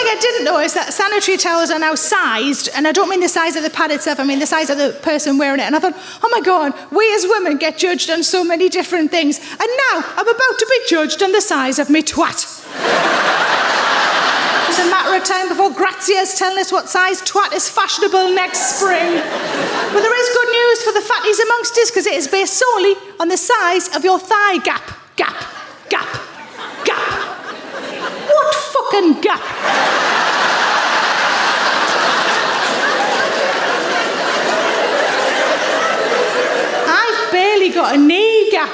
thing I didn't know is that sanitary towels are now sized, and I don't mean the size of the pad itself, I mean the size of the person wearing it. And I thought, oh my God, we as women get judged on so many different things. And now I'm about to be judged on the size of me twat. It's a matter of time before Grazia's telling us what size twat is fashionable next spring. But there is good news for the fatties amongst us, because it is based solely on the size of your thigh gap. Gap. What fucking gap? I've barely got a knee gap.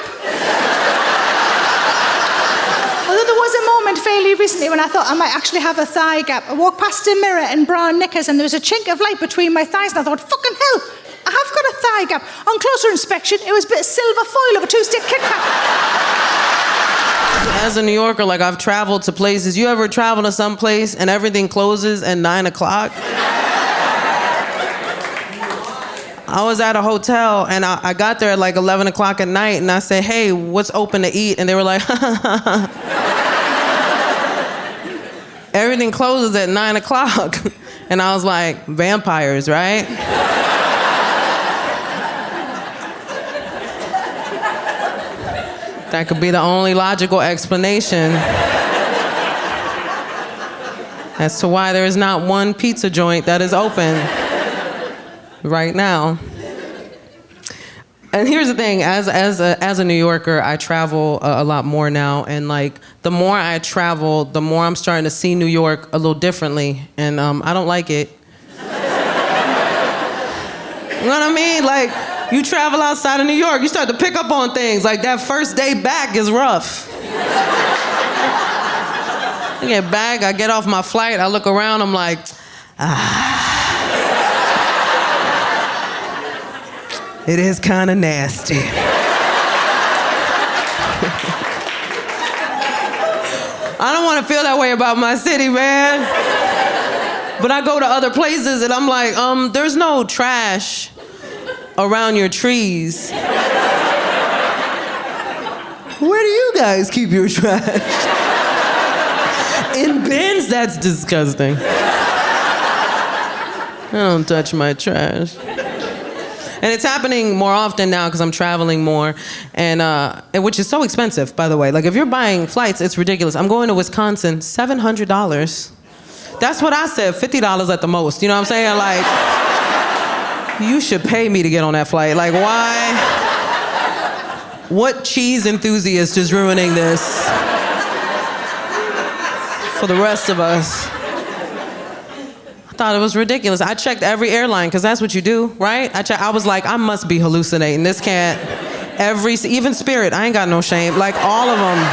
Although there was a moment fairly recently when I thought I might actually have a thigh gap. I walked past a mirror in bra and knickers and there was a chink of light between my thighs and I thought, fucking hell, I have got a thigh gap. On closer inspection, it was a bit of silver foil of a two-stick Kit Kat. As a New Yorker, like I've traveled to places. You ever travel to some place and everything closes at 9 o'clock? I was at a hotel and I got there at like 11 o'clock at night and I said, hey, what's open to eat? And they were like, everything closes at 9 o'clock. And I was like, vampires, right? That could be the only logical explanation as to why there is not one pizza joint that is open right now. And here's the thing, as a New Yorker, I travel a lot more now, and like the more I travel, the more I'm starting to see New York a little differently, and I don't like it. You know what I mean? Like, you travel outside of New York, you start to pick up on things. Like that first day back is rough. I get back, I get off my flight, I look around, I'm like, it is kind of nasty. I don't want to feel that way about my city, man. But I go to other places and I'm like, there's no trash around your trees. Where do you guys keep your trash? In bins? That's disgusting. I don't touch my trash. And it's happening more often now because I'm traveling more, and which is so expensive, by the way. Like if you're buying flights, it's ridiculous. I'm going to Wisconsin, $700. That's what I said, $50 at the most. You know what I'm saying? Like, you should pay me to get on that flight. Like, why? What cheese enthusiast is ruining this for the rest of us? I thought it was ridiculous. I checked every airline, because that's what you do, right? I was like, I must be hallucinating. This can't, even Spirit, I ain't got no shame. Like, all of them.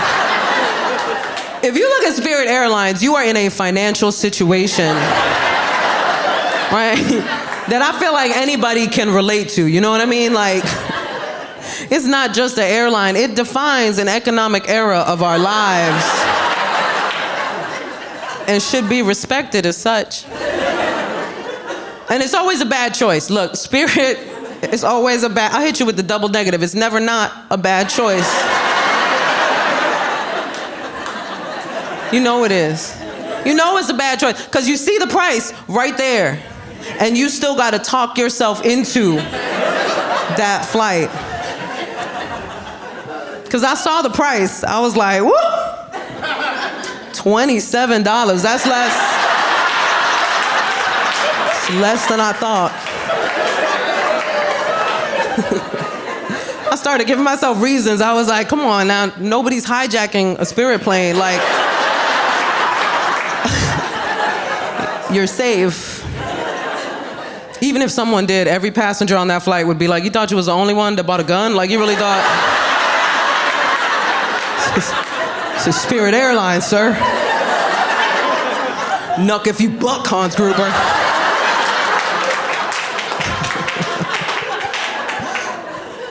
If you look at Spirit Airlines, you are in a financial situation, right? That I feel like anybody can relate to, you know what I mean? Like, it's not just an airline, it defines an economic era of our lives and should be respected as such. And it's always a bad choice. Look, Spirit is always a bad, I'll hit you with the double negative. It's never not a bad choice. You know it is. You know it's a bad choice, because you see the price right there, and you still gotta talk yourself into that flight. Because I saw the price, I was like, whoop, $27, that's less than I thought. I started giving myself reasons. I was like, come on now, nobody's hijacking a Spirit plane. Like, you're safe. Even if someone did, every passenger on that flight would be like, you thought you was the only one that bought a gun? Like, you really thought? It's a Spirit Airlines, sir. Nuck if you buck, Hans Gruber.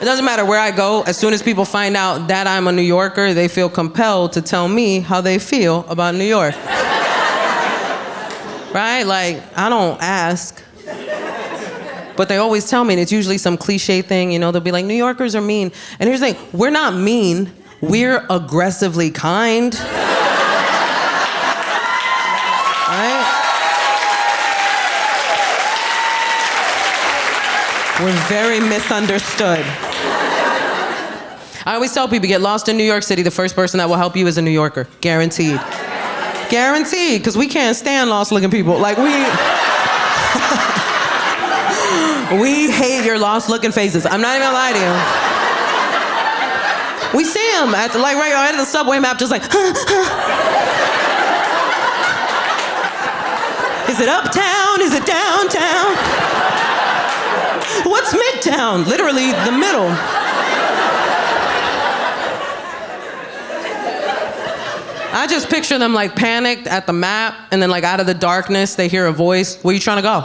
It doesn't matter where I go. As soon as people find out that I'm a New Yorker, they feel compelled to tell me how they feel about New York. Right? Like, I don't ask. But they always tell me, and it's usually some cliche thing, you know, they'll be like, New Yorkers are mean. And here's the thing, we're not mean, we're aggressively kind. Right? We're very misunderstood. I always tell people, get lost in New York City, the first person that will help you is a New Yorker. Guaranteed. Guaranteed, because we can't stand lost-looking people. Like, we hate your lost-looking faces. I'm not even gonna lie to you. We see them at the, like, right at the subway map, just like, Is it uptown? Is it downtown? What's midtown? Literally the middle. I just picture them like panicked at the map, and then like out of the darkness, they hear a voice. Where you trying to go?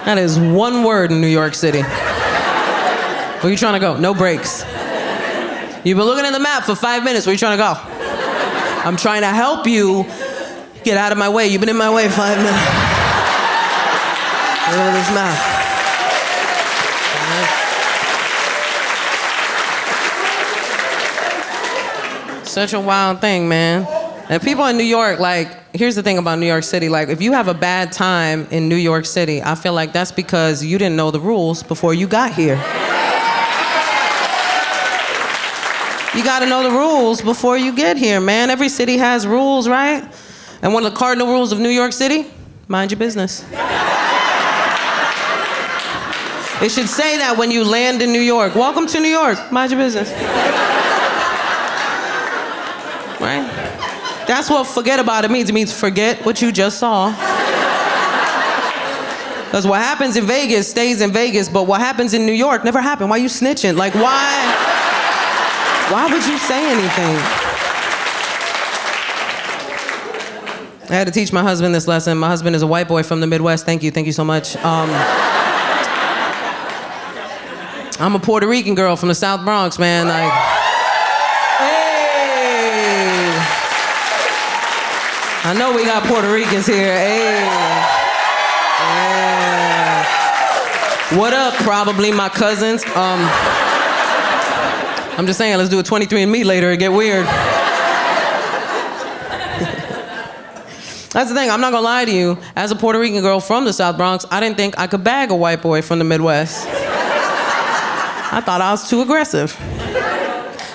That is one word in New York City. Where you trying to go? No breaks. You've been looking at the map for 5 minutes. Where you trying to go? I'm trying to help you get out of my way. You've been in my way 5 minutes. Look at this map. Such a wild thing, man. And people in New York, like, here's the thing about New York City. Like, if you have a bad time in New York City, I feel like that's because you didn't know the rules before you got here. You gotta know the rules before you get here, man. Every city has rules, right? And one of the cardinal rules of New York City, mind your business. It should say that when you land in New York. Welcome to New York, mind your business. Right? That's what forget about it means. It means forget what you just saw. Because what happens in Vegas stays in Vegas, but what happens in New York never happened. Why you snitching? Like, why would you say anything? I had to teach my husband this lesson. My husband is a white boy from the Midwest. Thank you so much. I'm a Puerto Rican girl from the South Bronx, man. Like, hey. I know we got Puerto Ricans here. Hey. Yeah. What up, probably my cousins? I'm just saying, let's do a 23andMe later and get weird. That's the thing, I'm not gonna lie to you. As a Puerto Rican girl from the South Bronx, I didn't think I could bag a white boy from the Midwest. I thought I was too aggressive.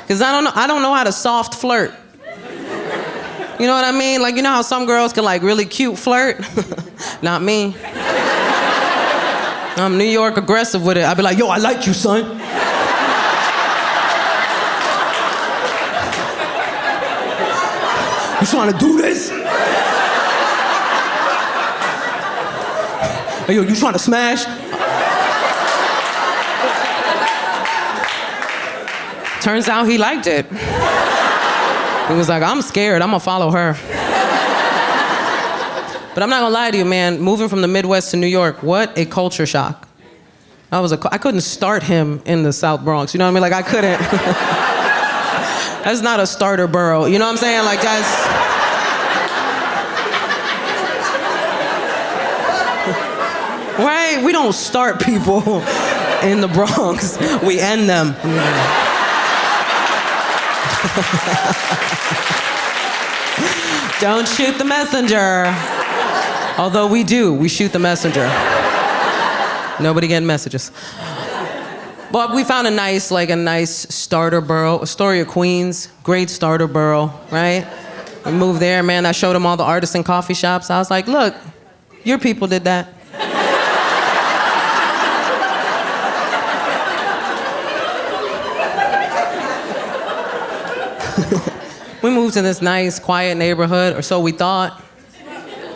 Because I don't know how to soft flirt. You know what I mean? Like, you know how some girls can like really cute flirt? Not me. I'm New York aggressive with it. I'd be like, yo, I like you, son. You trying to do this? Hey, yo, you trying to smash? Turns out he liked it. He was like, I'm scared, I'm gonna follow her. But I'm not gonna lie to you, man, moving from the Midwest to New York, what a culture shock. I couldn't start him in the South Bronx, you know what I mean? Like, I couldn't. That's not a starter borough, you know what I'm saying? Like, that's... Right? We don't start people in the Bronx. We end them. Don't shoot the messenger. Although we do. We shoot the messenger. Nobody getting messages. But we found a nice starter borough. Astoria, Queens. Great starter borough, right? We moved there, man. I showed him all the artisan coffee shops. I was like, look, your people did that. We moved to this nice, quiet neighborhood, or so we thought,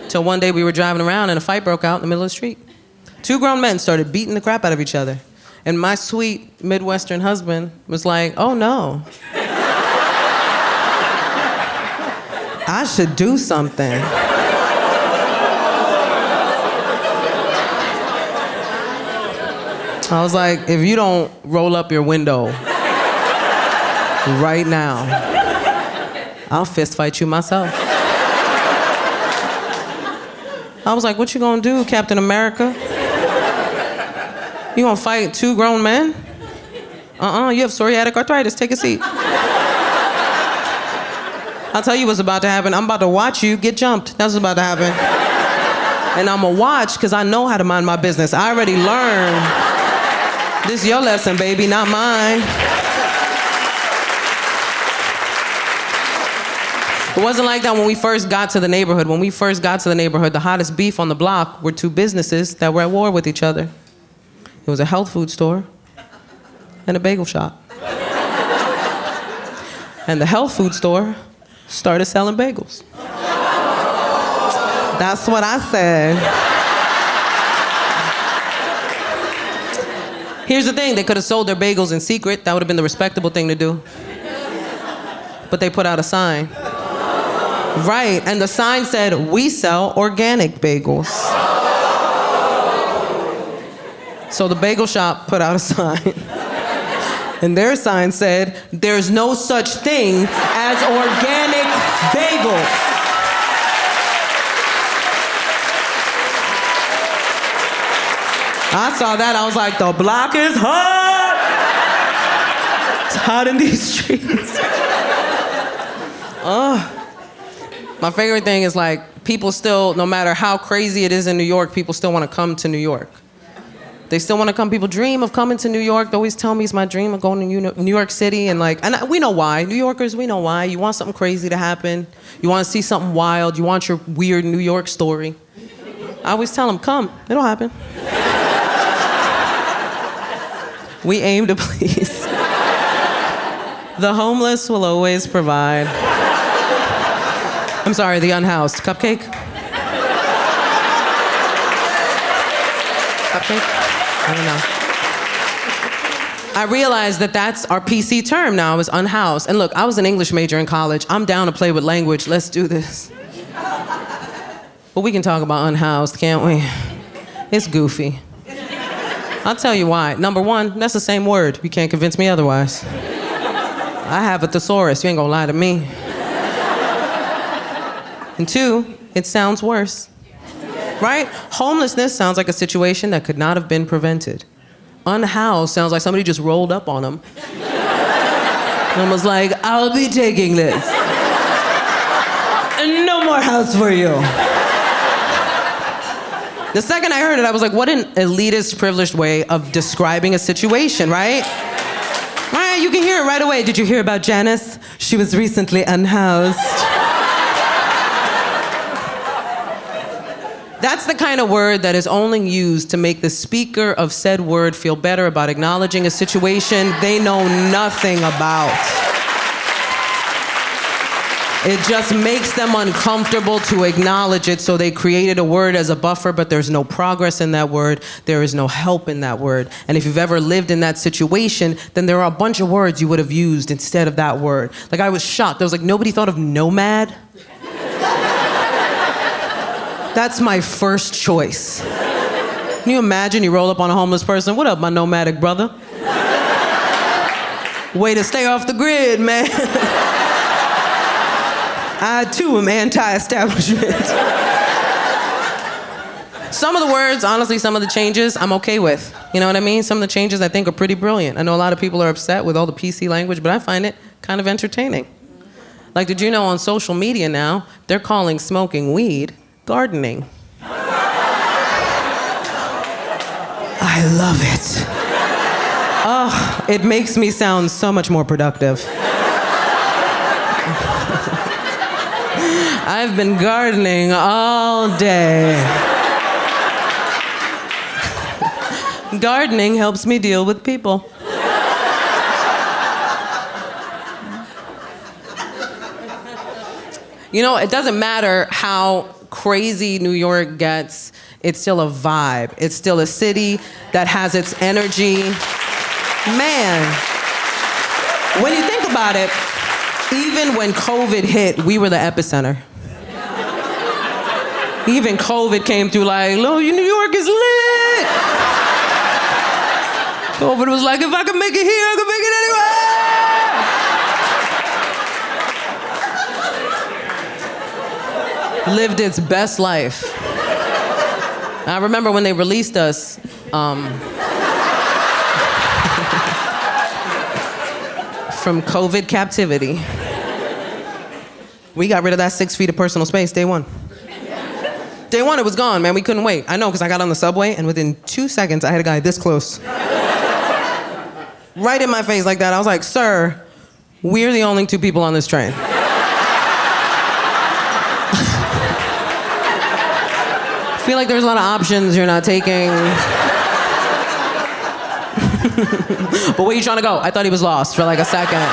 till one day we were driving around and a fight broke out in the middle of the street. 2 grown men started beating the crap out of each other. And my sweet Midwestern husband was like, oh no. I should do something. I was like, if you don't roll up your window right now, I'll fist fight you myself. I was like, what you gonna do, Captain America? You gonna fight 2 grown men? You have psoriatic arthritis, take a seat. I'll tell you what's about to happen. I'm about to watch you get jumped. That's what's about to happen. And I'm going to watch because I know how to mind my business. I already learned. This is your lesson, baby, not mine. It wasn't like that when we first got to the neighborhood. When we first got to the neighborhood, the hottest beef on the block were two businesses that were at war with each other. It was a health food store and a bagel shop. And the health food store started selling bagels. That's what I said. Here's the thing, they could have sold their bagels in secret. That would have been the respectable thing to do. But they put out a sign. Right, and the sign said, "We sell organic bagels." So the bagel shop put out a sign. And their sign said, "There's no such thing as organic bagels." I saw that, I was like, the block is hot! It's hot in these streets. My favorite thing is like, people still, no matter how crazy it is in New York, people still want to come to New York. They still want to come. People dream of coming to New York. They always tell me it's my dream of going to New York City. And we know why. New Yorkers, we know why. You want something crazy to happen. You want to see something wild. You want your weird New York story. I always tell them, come. It'll happen. We aim to please. The homeless will always provide. I'm sorry, the unhoused. Cupcake? Cupcake? I don't know. I realized that that's our PC term now, is unhoused. And look, I was an English major in college. I'm down to play with language. Let's do this. But we can talk about unhoused, can't we? It's goofy. I'll tell you why. Number one, that's the same word. You can't convince me otherwise. I have a thesaurus. You ain't gonna lie to me. And two, it sounds worse. Right? Homelessness sounds like a situation that could not have been prevented. Unhoused sounds like somebody just rolled up on them and was like, "I'll be taking this. And no more house for you." The second I heard it, I was like, what an elitist, privileged way of describing a situation, right? Right, you can hear it right away. Did you hear about Janice? She was recently unhoused. That's the kind of word that is only used to make the speaker of said word feel better about acknowledging a situation they know nothing about. It just makes them uncomfortable to acknowledge it, so they created a word as a buffer, but there's no progress in that word. There is no help in that word. And if you've ever lived in that situation, then there are a bunch of words you would have used instead of that word. Like, I was shocked. I was like, nobody thought of nomad? That's my first choice. Can you imagine you roll up on a homeless person? "What up, my nomadic brother?" Way to stay off the grid, man. I, too, am anti-establishment. Some of the words, honestly, some of the changes, I'm okay with. You know what I mean? Some of the changes I think are pretty brilliant. I know a lot of people are upset with all the PC language, but I find it kind of entertaining. Like, did you know on social media now, they're calling smoking weed gardening? I love it. Oh, it makes me sound so much more productive. I've been gardening all day. Gardening helps me deal with people. You know, it doesn't matter how crazy New York gets, it's still a vibe. It's still a city that has its energy. Man, when you think about it, even when COVID hit, we were the epicenter. Even COVID came through like, "Lo, New York is lit." COVID was like, if I can make it here, I can make it anywhere. Lived its best life. I remember when they released us, from COVID captivity. We got rid of that 6 feet of personal space day one. Day one, it was gone, man. We couldn't wait. I know, because I got on the subway, and within 2 seconds, I had a guy this close. Right in my face like that. I was like, sir, we're the only 2 people on this train. I feel like there's a lot of options you're not taking. But where you trying to go? I thought he was lost for like a second.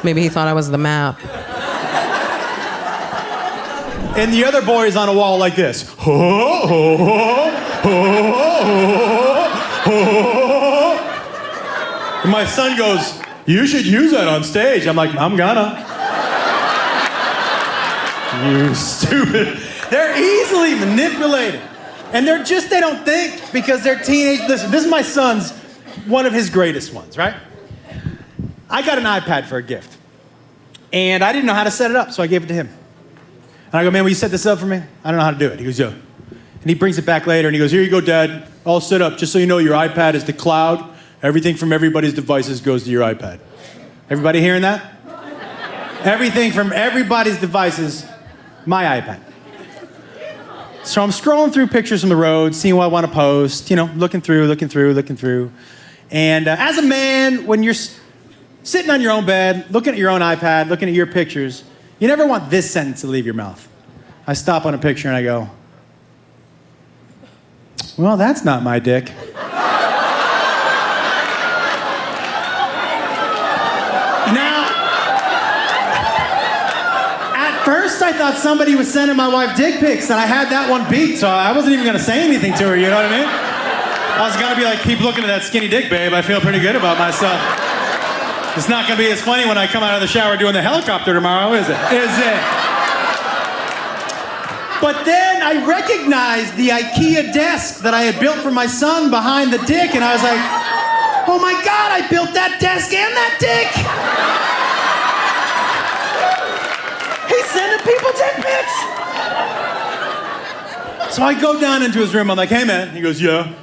Maybe he thought I was the map. And the other boy is on a wall like this. And my son goes, you should use that on stage. I'm like, I'm gonna. You stupid. They're easily manipulated. And they don't think because they're teenage. Listen, this is my son's, one of his greatest ones, right? I got an iPad for a gift. And I didn't know how to set it up, so I gave it to him. And I go, man, will you set this up for me? I don't know how to do it. He goes, yeah. And he brings it back later, and he goes, here you go, Dad. All set up. Just so you know, your iPad is the cloud. Everything from everybody's devices goes to your iPad. Everybody hearing that? Everything from everybody's devices, my iPad. So I'm scrolling through pictures from the road, seeing what I want to post, looking through. And as a man, when you're sitting on your own bed, looking at your own iPad, looking at your pictures, you never want this sentence to leave your mouth. I stop on a picture and I go, well, that's not my dick. Now, at first I thought somebody was sending my wife dick pics and I had that one beat, so I wasn't even gonna say anything to her, you know what I mean? I was gonna be like, keep looking at that skinny dick, babe. I feel pretty good about myself. It's not gonna be as funny when I come out of the shower doing the helicopter tomorrow, is it? Is it? But then I recognized the IKEA desk that I had built for my son behind the dick, and I was like, oh my God, I built that desk and that dick! He's sending people dick pics! So I go down into his room, I'm like, hey man. He goes, yeah.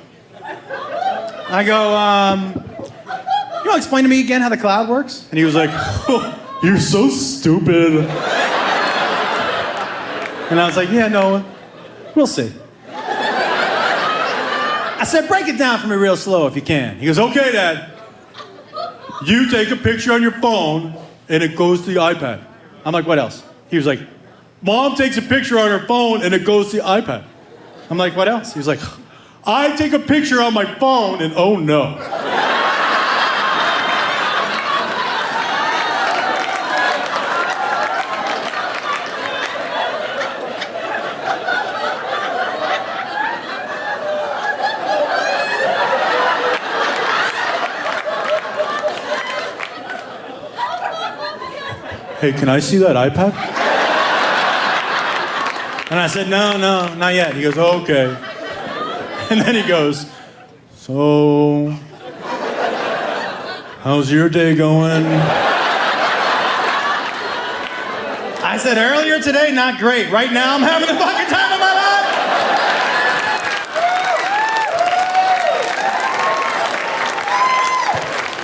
I go, you know, explain to me again how the cloud works? And he was like, oh, you're so stupid. And I was like, yeah, no, we'll see. I said, break it down for me real slow if you can. He goes, okay, Dad. You take a picture on your phone and it goes to the iPad. I'm like, what else? He was like, Mom takes a picture on her phone and it goes to the iPad. I'm like, what else? He was like, I take a picture on my phone and oh no. Hey, can I see that iPad? And I said, no, not yet. He goes, okay. And then he goes, so, how's your day going? I said, earlier today, not great. Right now, I'm having the fucking time of my life.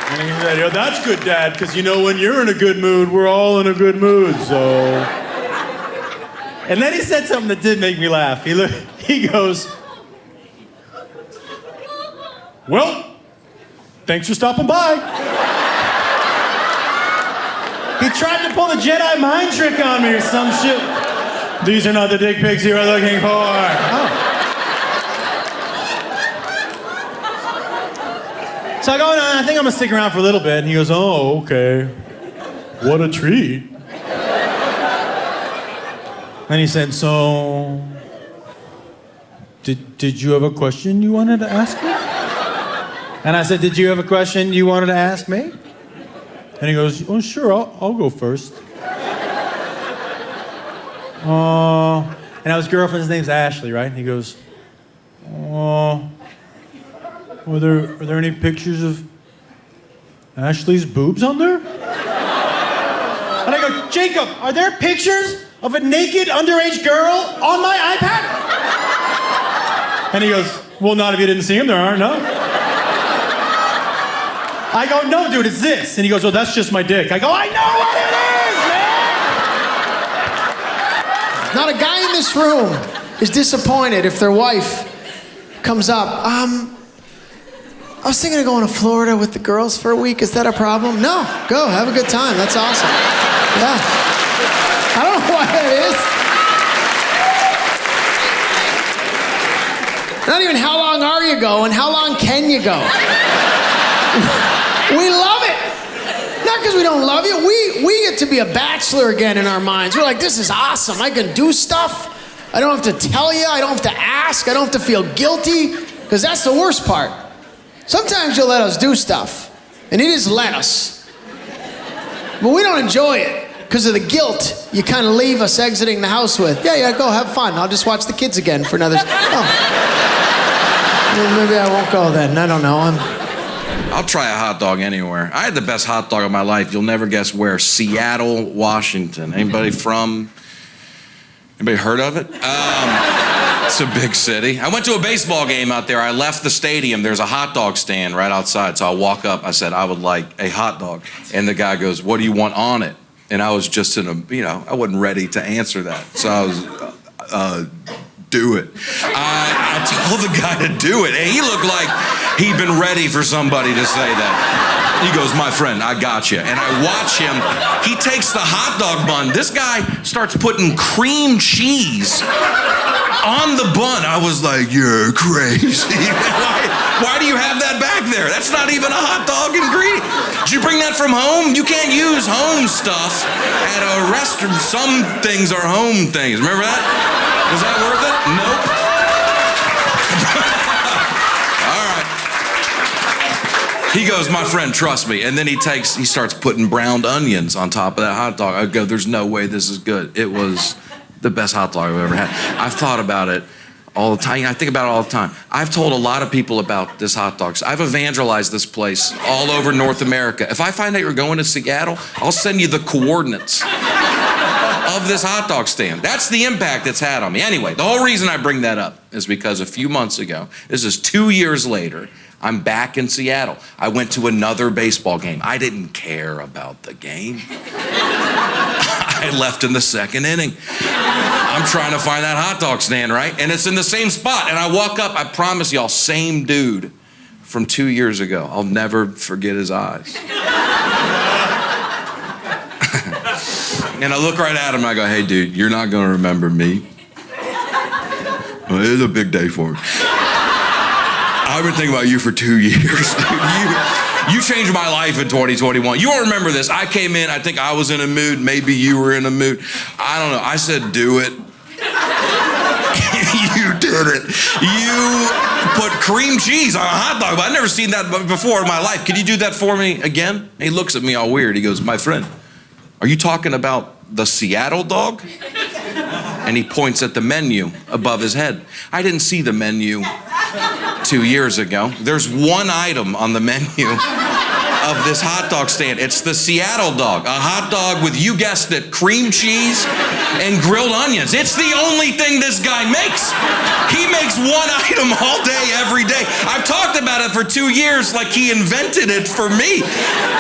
And he said, that's good, Dad, because when you're in a good mood, we're all in a good mood, so. And then he said something that did make me laugh. He goes, well, thanks for stopping by. He tried to pull the Jedi mind trick on me or some shit. These are not the dick pics you are looking for. Oh. So I go, no, I think I'm gonna stick around for a little bit. And he goes, oh, okay. What a treat. And he said, so, did you have a question you wanted to ask me? And I said, did you have a question you wanted to ask me? And he goes, oh, sure, I'll go first. And his girlfriend's name's Ashley, right? And he goes, are there any pictures of Ashley's boobs on there? And I go, Jacob, are there pictures of a naked underage girl on my iPad? And he goes, well, not if you didn't see him, there aren't, no. I go, no, dude, it's this. And he goes, well, that's just my dick. I go, I know what it is, Not a guy in this room is disappointed if their wife comes up. I was thinking of going to Florida with the girls for a week. Is that a problem? No, go, have a good time. That's awesome. Yeah. I don't know why that is. Not even how long are you going, how long can you go? We love it. Not because we don't love you. We get to be a bachelor again in our minds. We're like, this is awesome. I can do stuff. I don't have to tell you. I don't have to ask. I don't have to feel guilty. Because that's the worst part. Sometimes you'll let us do stuff. And you just let us. But we don't enjoy it. Because of the guilt you kind of leave us exiting the house with. Yeah, go have fun. I'll just watch the kids again for another... Oh. Maybe I won't go then. I don't know. I'll try a hot dog anywhere. I had the best hot dog of my life. You'll never guess where. Seattle, Washington. Anybody heard of it? It's a big city. I went to a baseball game out there. I left the stadium. There's a hot dog stand right outside. So I walk up. I said, I would like a hot dog. And the guy goes, what do you want on it? And I was just I wasn't ready to answer that. So I was, do it. I told the guy to do it, and he looked like he'd been ready for somebody to say that. He goes, my friend, I got you. And I watch him. He takes the hot dog bun. This guy starts putting cream cheese on the bun. I was like, you're crazy. Why do you have that back there? That's not even a hot dog ingredient. Did you bring that from home? You can't use home stuff at a restaurant. Some things are home things. Remember that? Was that worth it? Nope. All right. He goes, my friend, trust me. And then he starts putting browned onions on top of that hot dog. I go, there's no way this is good. It was the best hot dog I've ever had. I've thought about it all the time. I think about it all the time. I've told a lot of people about this hot dog. I've evangelized this place all over North America. If I find out you're going to Seattle, I'll send you the coordinates of this hot dog stand. That's the impact it's had on me. Anyway, the whole reason I bring that up is because a few months ago, this is 2 years later, I'm back in Seattle. I went to another baseball game. I didn't care about the game. I left in the second inning. I'm trying to find that hot dog stand, right? And it's in the same spot. And I walk up, I promise y'all, same dude from 2 years ago. I'll never forget his eyes. And I look right at him and I go, hey, dude, you're not going to remember me. Well, it is a big day for me. I've been thinking about you for 2 years, dude. You changed my life in 2021. You won't remember this. I came in, I think I was in a mood. Maybe you were in a mood. I don't know. I said, do it. You did it. You put cream cheese on a hot dog. I've never seen that before in my life. Could you do that for me again? He looks at me all weird. He goes, my friend, are you talking about the Seattle dog? And he points at the menu above his head. I didn't see the menu 2 years ago. There's one item on the menu of this hot dog stand. It's the Seattle dog, a hot dog with, you guessed it, cream cheese and grilled onions. It's the only thing this guy makes. He makes one item all day, every day. I've talked about it for 2 years like he invented it for me.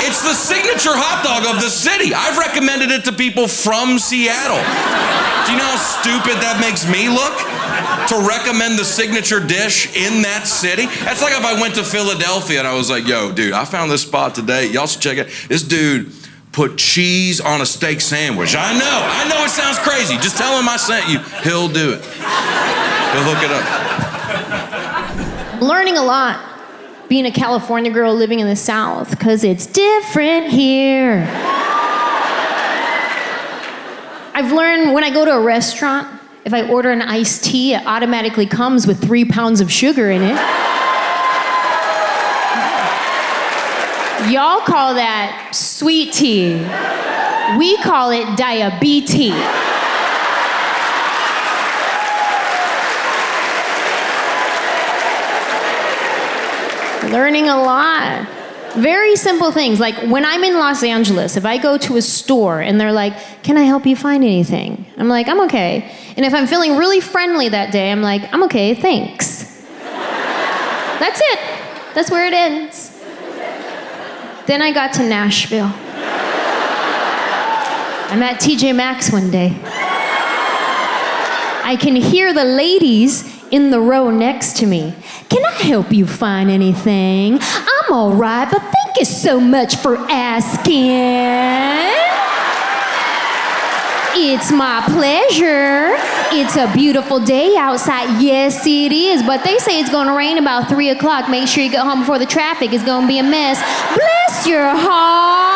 It's the signature hot dog of the city. I've recommended it to people from Seattle. Do you know how stupid that makes me look? To recommend the signature dish in that city? That's like if I went to Philadelphia and I was like, yo, dude, I found this spot today. Y'all should check it. This dude put cheese on a steak sandwich. I know it sounds crazy. Just tell him I sent you. He'll do it. He'll hook it up. Learning a lot being a California girl living in the South, because it's different here. I've learned when I go to a restaurant, if I order an iced tea, it automatically comes with 3 pounds of sugar in it. Y'all call that sweet tea. We call it diabetes. Learning a lot. Very simple things, like when I'm in Los Angeles, if I go to a store and they're like, can I help you find anything? I'm like, I'm okay. And if I'm feeling really friendly that day, I'm like, I'm okay, thanks. That's it. That's where it ends. Then I got to Nashville. I'm at TJ Maxx one day. I can hear the ladies in the row next to me. Can I help you find anything? I'm all right, but thank you so much for asking. It's my pleasure. It's a beautiful day outside. Yes, it is. But they say it's going to rain about 3 o'clock. Make sure you get home before the traffic is going to be a mess. Bless your heart.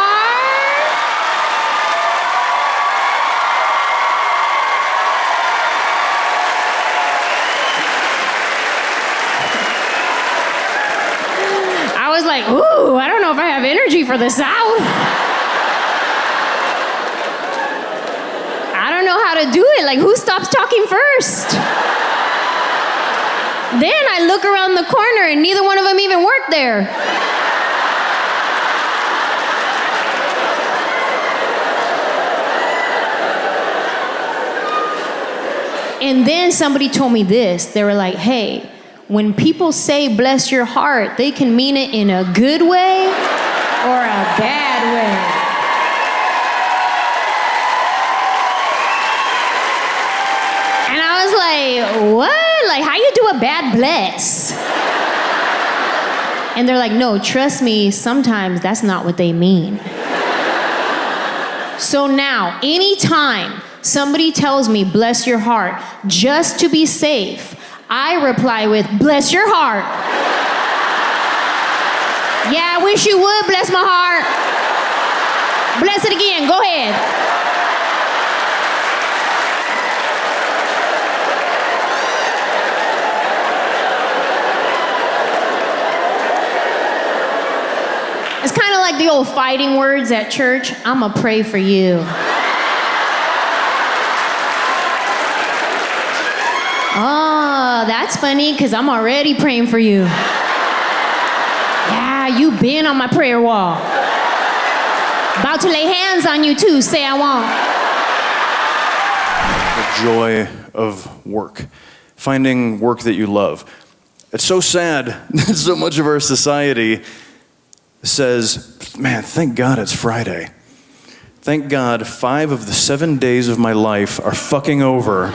I was like, ooh, I don't know if I have energy for the South. I don't know how to do it. Like, who stops talking first? Then I look around the corner and neither one of them even worked there. And then somebody told me this. They were like, hey, when people say bless your heart, they can mean it in a good way or a bad way. And I was like, what? Like, how you do a bad bless? And they're like, no, trust me, sometimes that's not what they mean. So now, anytime somebody tells me bless your heart, just to be safe, I reply with, bless your heart. Yeah, I wish you would bless my heart. Bless it again, go ahead. It's kind of like the old fighting words at church. I'ma pray for you. Oh, that's funny, because I'm already praying for you. Yeah, you been on my prayer wall. About to lay hands on you too, say I won't. The joy of work. Finding work that you love. It's so sad that so much of our society says, man, thank God it's Friday. Thank God 5 of the 7 days of my life are fucking over.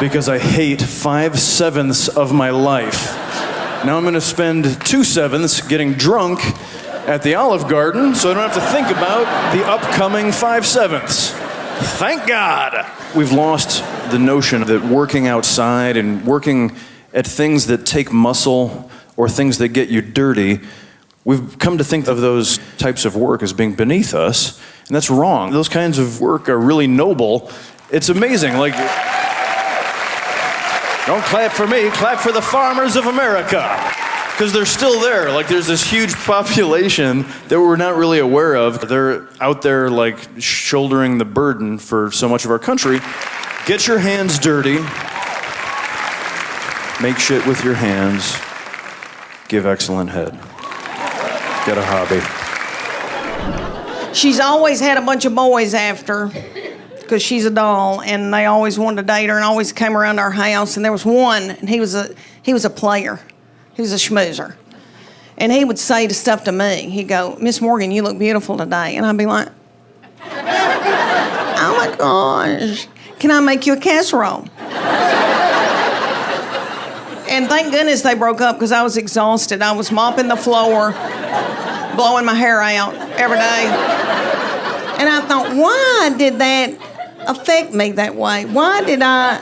Because I hate 5/7 of my life. Now I'm gonna spend 2/7 getting drunk at the Olive Garden so I don't have to think about the upcoming 5/7. Thank God! We've lost the notion that working outside and working at things that take muscle or things that get you dirty, we've come to think of those types of work as being beneath us, and that's wrong. Those kinds of work are really noble. It's amazing, like, don't clap for me, clap for the farmers of America. Because they're still there. Like, there's this huge population that we're not really aware of. They're out there, like, shouldering the burden for so much of our country. Get your hands dirty. Make shit with your hands. Give excellent head. Get a hobby. She's always had a bunch of boys after her, because she's a doll, and they always wanted to date her and always came around our house. And there was one, and he was a player. He was a schmoozer. And he would say stuff to me. He'd go, Miss Morgan, you look beautiful today. And I'd be like, oh my gosh, can I make you a casserole? And thank goodness they broke up, because I was exhausted. I was mopping the floor, blowing my hair out every day. And I thought, why did that affect me that way? Why did I?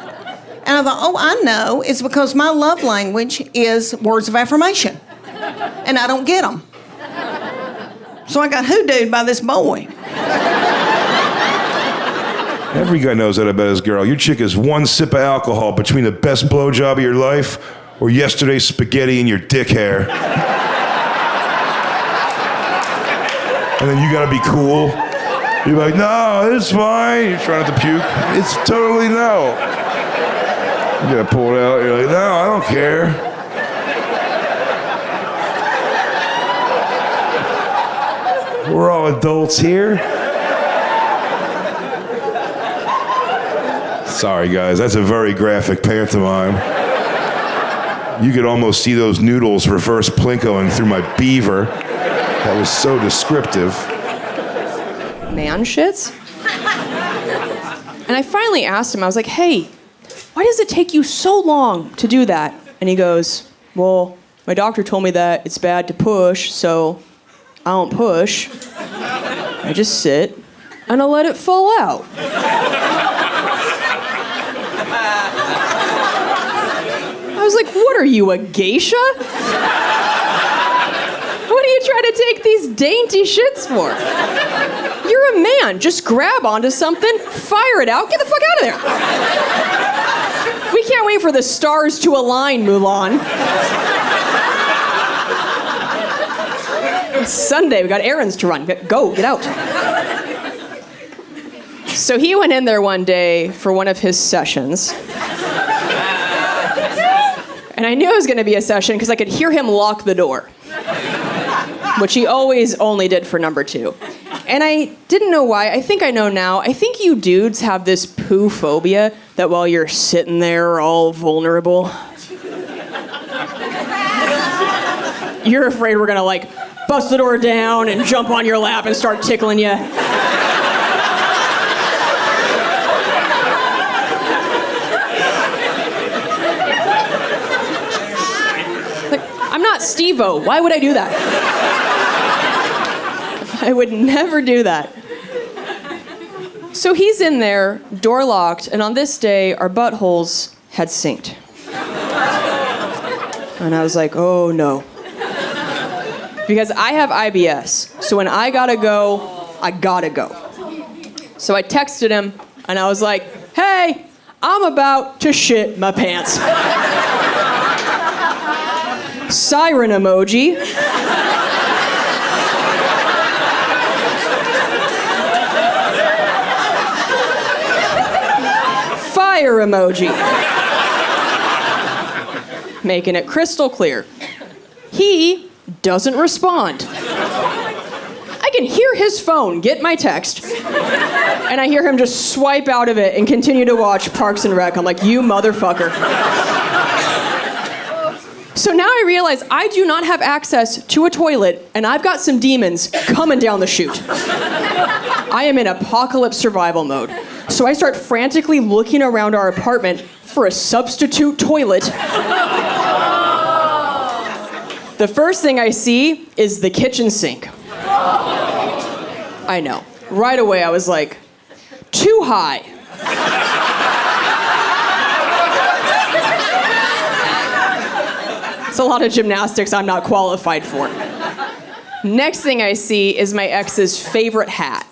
And I thought, oh, I know. It's because my love language is words of affirmation. And I don't get them. So I got hoodooed by this boy. Every guy knows that about his girl. Your chick is one sip of alcohol between the best blowjob of your life or yesterday's spaghetti in your dick hair. And then you gotta be cool. You're like, no, it's fine. You're trying not to puke. It's totally no. You gotta pull it out. You're like, no, I don't care. We're all adults here. Sorry, guys. That's a very graphic pantomime. You could almost see those noodles reverse plinkoing through my beaver. That was so descriptive. Man shits. And I finally asked him, I was like, hey, why does it take you so long to do that? And he goes, well, my doctor told me that it's bad to push, so I don't push. I just sit and I let it fall out. I was like, what are you, a geisha? What are you trying to take these dainty shits for? You're a man. Just grab onto something, fire it out, get the fuck out of there. We can't wait for the stars to align, Mulan. It's Sunday, we got errands to run. Go, get out. So he went in there one day for one of his sessions. And I knew it was going to be a session because I could hear him lock the door, which he always only did for number 2. And I didn't know why. I think I know now. I think you dudes have this poo phobia that while you're sitting there all vulnerable, you're afraid we're going to like bust the door down and jump on your lap and start tickling you. I'm not Steve-O. Why would I do that? I would never do that. So he's in there, door locked, and on this day, our buttholes had synced. And I was like, oh no. Because I have IBS, so when I gotta go, I gotta go. So I texted him, and I was like, hey, I'm about to shit my pants. Siren emoji. Fire emoji. Making it crystal clear. He doesn't respond. I can hear his phone get my text, and I hear him just swipe out of it and continue to watch Parks and Rec. I'm like, you motherfucker. So now I realize I do not have access to a toilet, and I've got some demons coming down the chute. I am in apocalypse survival mode. So I start frantically looking around our apartment for a substitute toilet. The first thing I see is the kitchen sink. I know. Right away I was like, too high. It's a lot of gymnastics I'm not qualified for. Next thing I see is my ex's favorite hat,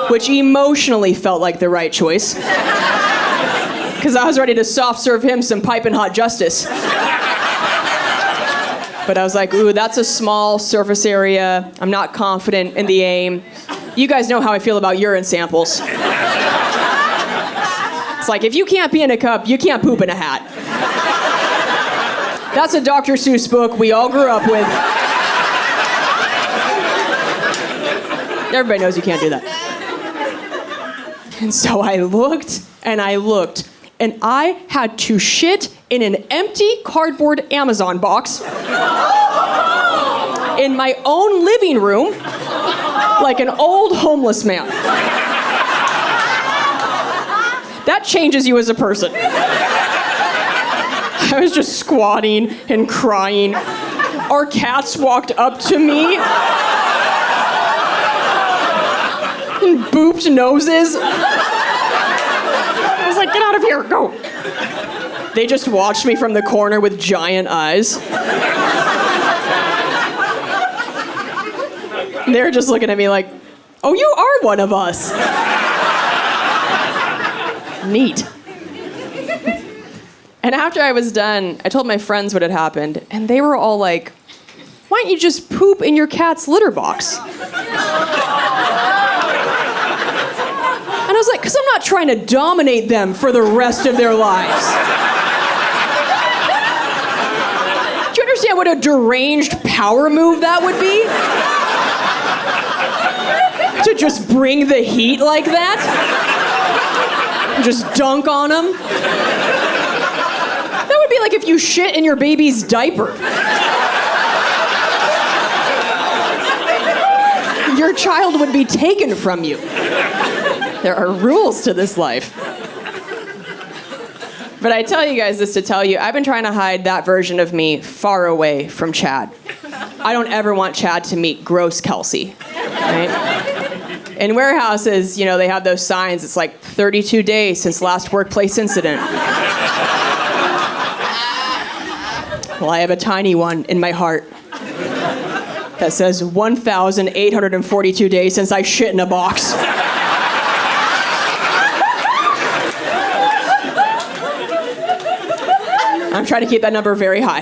which emotionally felt like the right choice, because I was ready to soft serve him some piping hot justice. But I was like, ooh, that's a small surface area. I'm not confident in the aim. You guys know how I feel about urine samples. It's like, if you can't pee in a cup, you can't poop in a hat. That's a Dr. Seuss book we all grew up with. Everybody knows you can't do that. And so I looked, and I had to shit in an empty cardboard Amazon box in my own living room like an old homeless man. That changes you as a person. I was just squatting and crying. Our cats walked up to me and booped noses. I was like, get out of here, go. They just watched me from the corner with giant eyes. And they were just looking at me like, oh, you are one of us. Neat. And after I was done, I told my friends what had happened, and they were all like, why don't you just poop in your cat's litter box? And I was like, because I'm not trying to dominate them for the rest of their lives. Do you understand what a deranged power move that would be? To just bring the heat like that? And just dunk on them? That would be like if you shit in your baby's diaper. Your child would be taken from you. There are rules to this life. But I tell you guys this to tell you, I've been trying to hide that version of me far away from Chad. I don't ever want Chad to meet gross Kelsey, right? In warehouses, you know, they have those signs. It's like 32 days since last workplace incident. Well, I have a tiny one in my heart that says 1,842 days since I shit in a box. I'm trying to keep that number very high.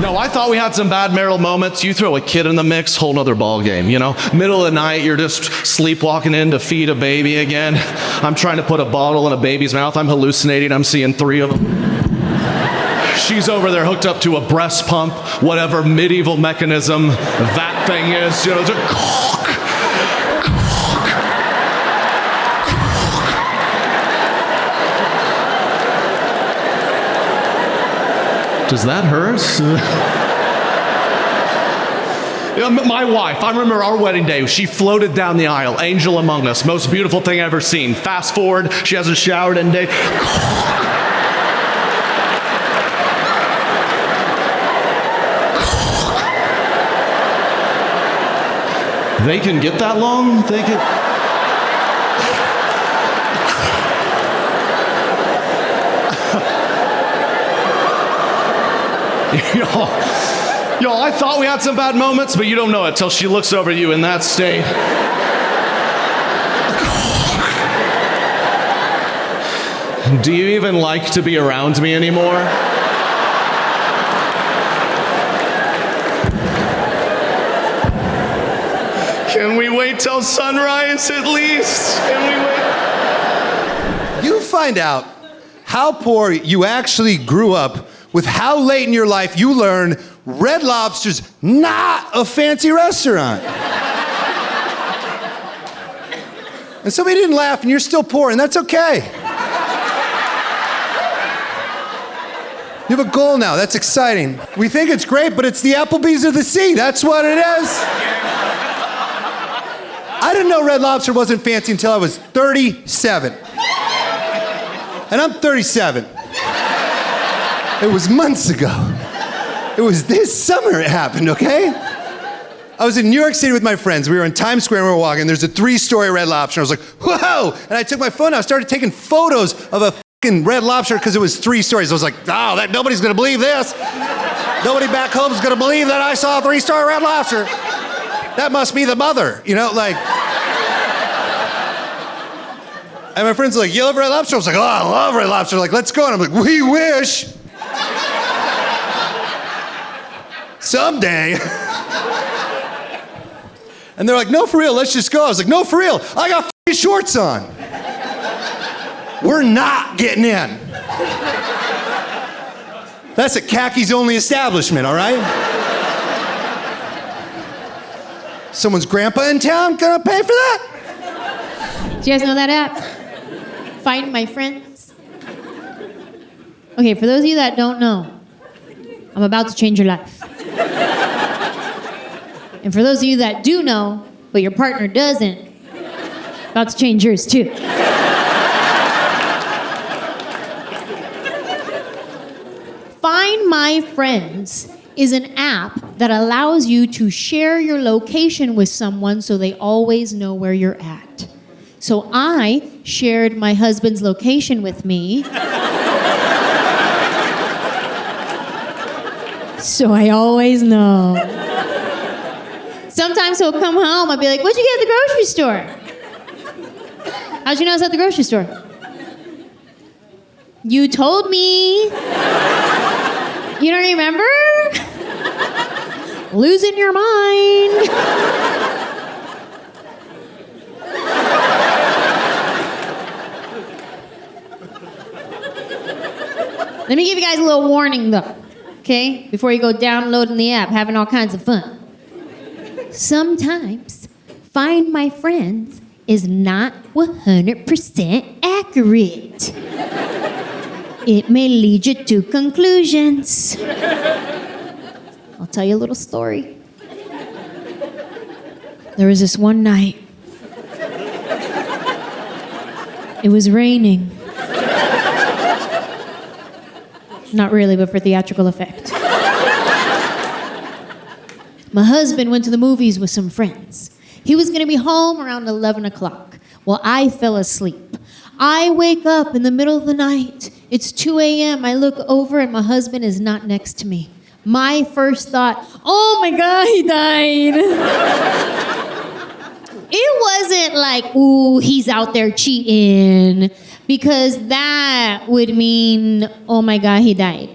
No, I thought we had some bad marital moments. You throw a kid in the mix, whole nother ball game, you know? Middle of the night, you're just sleepwalking in to feed a baby again. I'm trying to put a bottle in a baby's mouth. I'm hallucinating. I'm seeing 3 of them. She's over there hooked up to a breast pump, whatever medieval mechanism that thing is. You know, it's a Does that hurt? My wife, I remember our wedding day. She floated down the aisle, angel among us, most beautiful thing I've ever seen. Fast forward, she hasn't showered in day. They can get that long? They can. Yo, I thought we had some bad moments, but you don't know it till she looks over at you in that state. Do you even like to be around me anymore? Can we wait till sunrise at least? Can we wait? You find out how poor you actually grew up with how late in your life you learn Red Lobster's not a fancy restaurant. And somebody didn't laugh and you're still poor, and that's okay. You have a goal now, that's exciting. We think it's great, but it's the Applebee's of the sea, that's what it is. I didn't know Red Lobster wasn't fancy until I was 37. And I'm 37. It was months ago. It was this summer it happened, okay? I was in New York City with my friends. We were in Times Square and we were walking. There's a 3-story Red Lobster. I was like, whoa! And I took my phone out, started taking photos of a fucking Red Lobster because it was 3 stories. I was like, oh, nobody's gonna believe this. Nobody back home is gonna believe that I saw a 3-star Red Lobster. That must be the mother, you know, like. And my friends were like, you love Red Lobster? I was like, oh, I love Red Lobster. Like, let's go. And I'm like, we wish. Someday. And they're like, no, for real, let's just go. I was like, no, for real, I got f***ing shorts on. We're not getting in. That's a khakis only establishment, all right? Someone's grandpa in town gonna pay for that? Do you guys know that app? Find My Friends? Okay, for those of you that don't know, I'm about to change your life. And for those of you that do know, but your partner doesn't, about to change yours too. Find My Friends is an app that allows you to share your location with someone so they always know where you're at. So I shared my husband's location with me. So I always know. Sometimes he'll come home, I'll be like, what'd you get at the grocery store? How'd you know I was at the grocery store? You told me. You don't remember? Losing your mind. Let me give you guys a little warning though, okay? Before you go downloading the app, having all kinds of fun. Sometimes Find My Friends is not 100% accurate. It may lead you to conclusions. I'll tell you a little story. There was this one night. It was raining. Not really, but for theatrical effect. My husband went to the movies with some friends. He was gonna be home around 11 o'clock. Well, I fell asleep. I wake up in the middle of the night. It's 2 a.m. I look over and my husband is not next to me. My first thought, oh my God, he died. It wasn't like, ooh, he's out there cheating, because that would mean, oh my God, he died.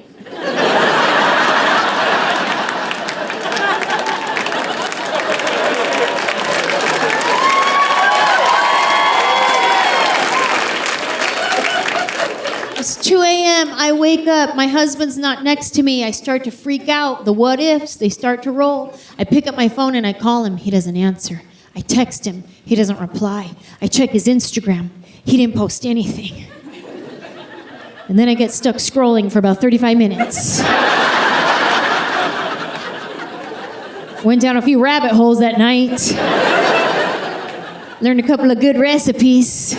It's 2 a.m. I wake up. My husband's not next to me. I start to freak out. The what ifs, they start to roll. I pick up my phone and I call him. He doesn't answer. I text him. He doesn't reply. I check his Instagram. He didn't post anything. And then I get stuck scrolling for about 35 minutes. Went down a few rabbit holes that night. Learned a couple of good recipes.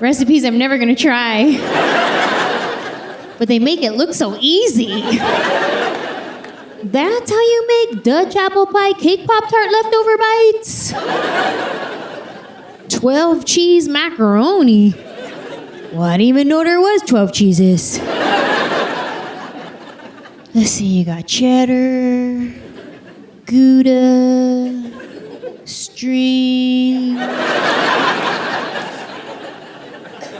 Recipes I'm never gonna try. But they make it look so easy. That's how you make Dutch apple pie cake Pop-Tart leftover bites? 12 cheese macaroni. Well, I didn't even know there was 12 cheeses. Let's see, you got cheddar, Gouda, string,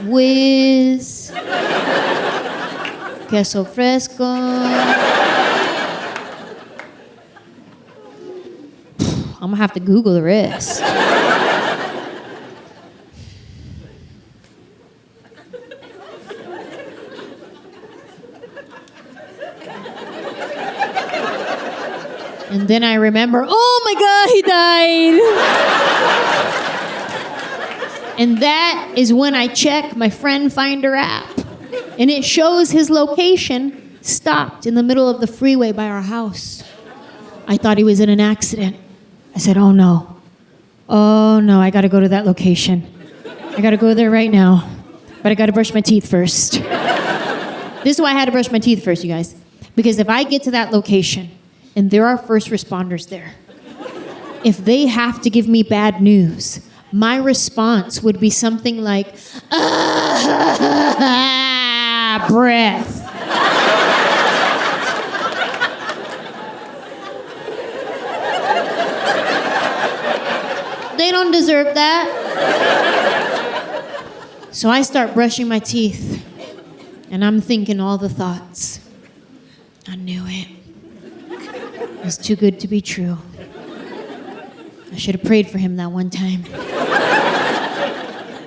whiz, queso fresco. I'm gonna have to Google the rest. And then I remember, oh my God, he died. And that is when I check my Friend Finder app. And it shows his location stopped in the middle of the freeway by our house. I thought he was in an accident. I said, oh no, I gotta go to that location. I gotta go there right now, but I gotta brush my teeth first. This is why I had to brush my teeth first, you guys. Because if I get to that location and there are first responders there, if they have to give me bad news, my response would be something like, breath. They don't deserve that. So I start brushing my teeth, and I'm thinking all the thoughts. I knew it. It was too good to be true. I should have prayed for him that one time.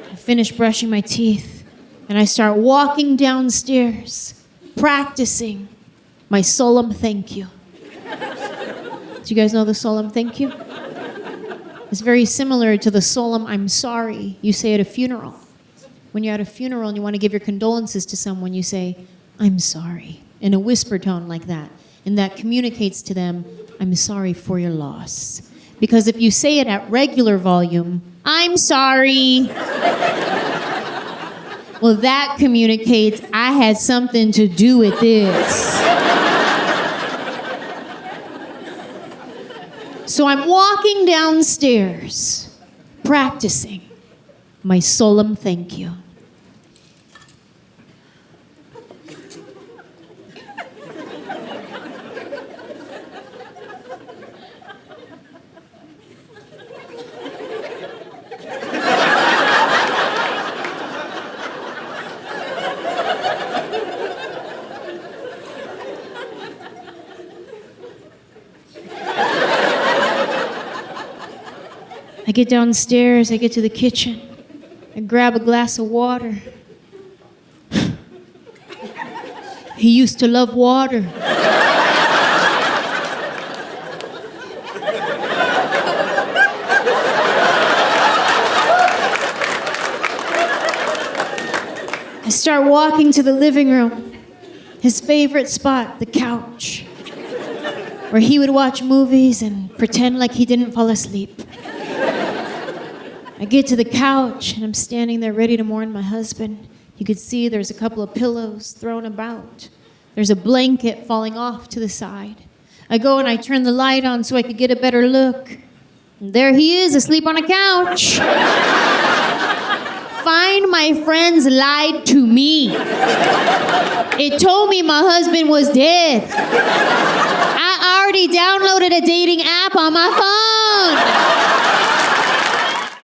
I finish brushing my teeth, and I start walking downstairs, practicing my solemn thank you. Do you guys know the solemn thank you? It's very similar to the solemn I'm sorry you say at a funeral. When you're at a funeral and you want to give your condolences to someone, you say, I'm sorry, in a whisper tone like that. And that communicates to them, I'm sorry for your loss. Because if you say it at regular volume, I'm sorry. Well, that communicates, I had something to do with this. So I'm walking downstairs, practicing my solemn thank you. I get downstairs, I get to the kitchen, I grab a glass of water. He used to love water. I start walking to the living room, his favorite spot, the couch, where he would watch movies and pretend like he didn't fall asleep. I get to the couch and I'm standing there ready to mourn my husband. You could see there's a couple of pillows thrown about. There's a blanket falling off to the side. I go and I turn the light on so I could get a better look. And there he is, asleep on a couch. Find my friends lied to me. It told me my husband was dead. I already downloaded a dating app on my phone.